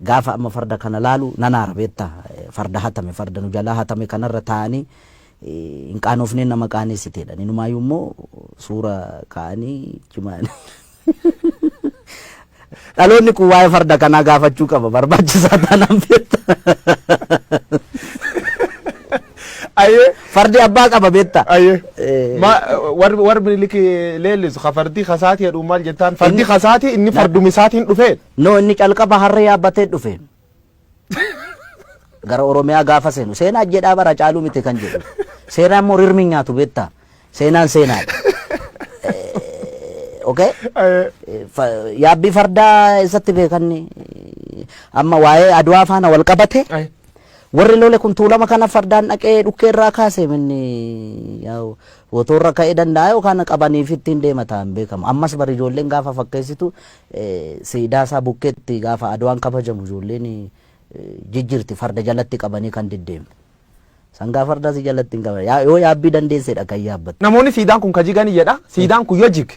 gaafa amma farda kana laalu nanaara beetta farda hatame farda nu jalaa hatame kanarra taa'anii hin qaanofneen nama qaaneessiteedha. Inumaayyuu immoo suura kaa'anii cimaan dhaloonni kun waa'ee farda kanaa gaafachuu qaba barbaachisaa taanaan beetta. Aye. Fardi abbaa qaba beetta. Aye. War millik leellisu fardi khasaati jedhu maal jettaan fardi khasaati inni fardumisaatiin dhufee. No inni calqaba harra yaabbatee dhufe. Gara Oromiyaa gaafa seenu seenaa jedhaa bara caaluu miti kan jedhu. Seenaan immoo rirmi nyaatu beetta. Seenaan seenaadha. Okay? Yaabbii fardaa isatti beekanni amma waa'ee Adwaa faana wal qabate. Warri lole kun tuulama kana fardaan dhaqee dhukkee irraa kaase minni yaa'u wotoorra ka'ee danda'a yookaan qabaniif ittiin deemataan beekamu. Ammas bari ijoolleen gaafa fakkeessitu siidaa isaa bukkeetti gaafa Adwaan kabajamu ijoolleen jijjirti farda jalatti qabanii kan deddeemte. Sangaa farda si jalatti hin qaban yoo yaabbii dandeessedha kan yaabbatu. Namoonni siidaan kun kajiganii jedha. Siidaan kun yoo jig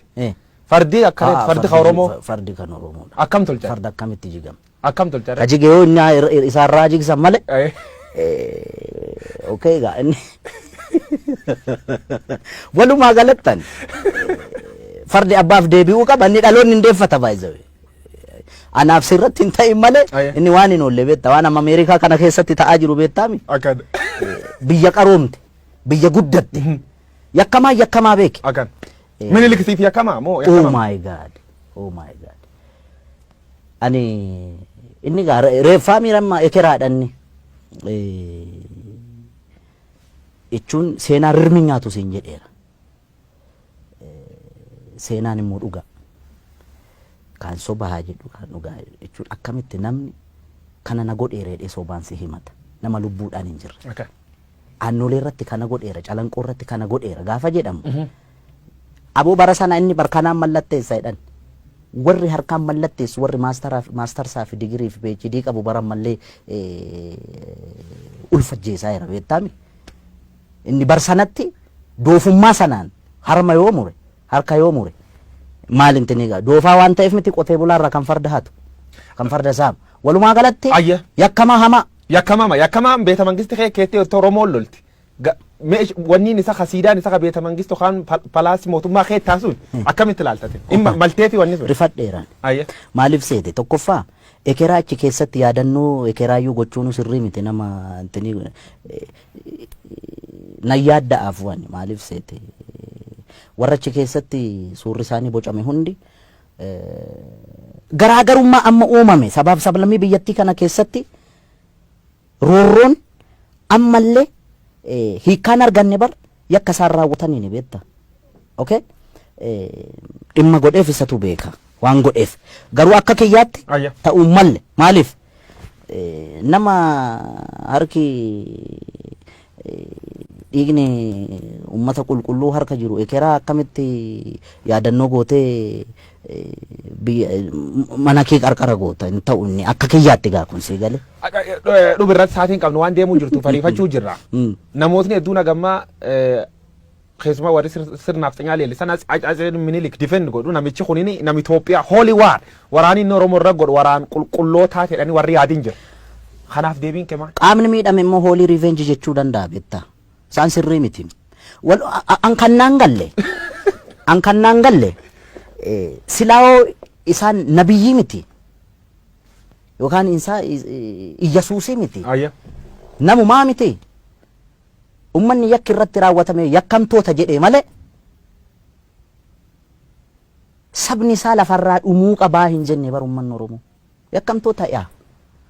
fardi akka fardi kan Oromoo. Fardi kan Oromoo. Akkam tolcha. Farda akkamitti jigama. Akkam tolcha. Kajige yoo inni isaarraa jigsan malee. Okay ga inni walumaa galattan fardi abbaaf deebi'uu qaba inni dhaloonni hin deeffata baay'ee. Anaaf sirratti hin ta'in malee inni waan hin oolle beektaa waan amma Ameerikaa kana keessatti ta'aa jiru beektaami. Biyya qaroomte biyya guddatte yakkamaa beeki. Miniliksiif yakkamaa moo yakkamaa? Oh my God, oh my God. Ani inni gaara reeffaa miirammaa ekeraadhanni. Jechuun seenaa rirmi nyaatu siin jedheera. Seenaan immoo dhugaa. Kan sobaa jedhu kan dhugaa jechuun akkamitti namni kana na godheera jedhee sobaan si himata. Nama lubbuudhaan hin jirre. Aannolee irratti kana godheera, calanqoo irratti kana godheera gaafa jedhamu. Aboo bara sana inni barkanaan mallatteessa jedhan. Warri harkaan mallatteessu warri maastarsaa fi digirii fi PhD qabu baran mallee ulfajjeesaa jira beektaami. Inni barsanatti doofummaa sanaan harma yoo mure harka yoo mure maal inti ni gaa doofaa waan ta'eef miti qotee bulaarraa kan farda hatu kan farda saamu walumaa galatti yakkamaa hamaa yakkamaa beeta mangisti keetti Oromoon lolti. Wanni isa khasiidaan isa beeta mangisti kan palaasi mootummaa keettaa sun akkamitti ilaaltate? Maltee fi wanni sun. Rifadheeraan. Maaliif seete tokkoffaa ekeraa achi keessatti yaadannoo ekeraayyuu gochuun sirrii miti nama intini nayyaaddaaf waan maaliif seete warra achi keessatti suurri isaanii bocame hundi garaagarummaa amma uumame sabaaf sablammii biyyattii kana keessatti roorroon ammallee hiikaan arganne bar yakka isaan raawwatanii ni beekta. Okay? Dhimma godheef isatu beeka waan godheef garuu akka kiyyaatti ta'uu malle maaliif nama harki dhiigni ummata qulqulluu harka jiru ekeraa akkamitti yaadannoo gootee mana kee qarqara goota hin ta'u inni akka kiyyaatti gaa kun si gale. Dhubirratti saatiin qabnu waan deemuu jirtu fariifachuu jirra. Namootni hedduun agammaa keessumaa warri sirnaaf xinyaa leellisan Atseen Minilik difenni godhu namichi kunini nama Itoophiyaa hooli waar waraanni inni Oromoo irra godhu waraan qulqullootaa jedhanii warri yaadiin jiru. Kanaaf deebiin kemaa. Qaamni miidhame immoo hoolii riveenji jechuu danda'a beektaa. Isaan sirrii miti. An kannaan galle silaawoo isaan nabiyyii miti yookaan isaa Iyyesuusii miti. Namumaa miti. Ummanni yakki irratti raawwatame yakkamtoota jedhee malee sabni isaa lafarraa dhumuu qabaa hin jenne bar ummanni Oromoo yakkamtoota yaa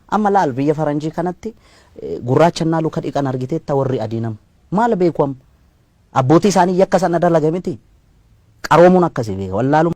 amma laal biyya faranjii kanatti gurraachannaa luka dhiqan argiteetta warri adiinam maal beeku abbootii isaanii yakka sana dalage miti qaroomuun akkasii beeka wallaalu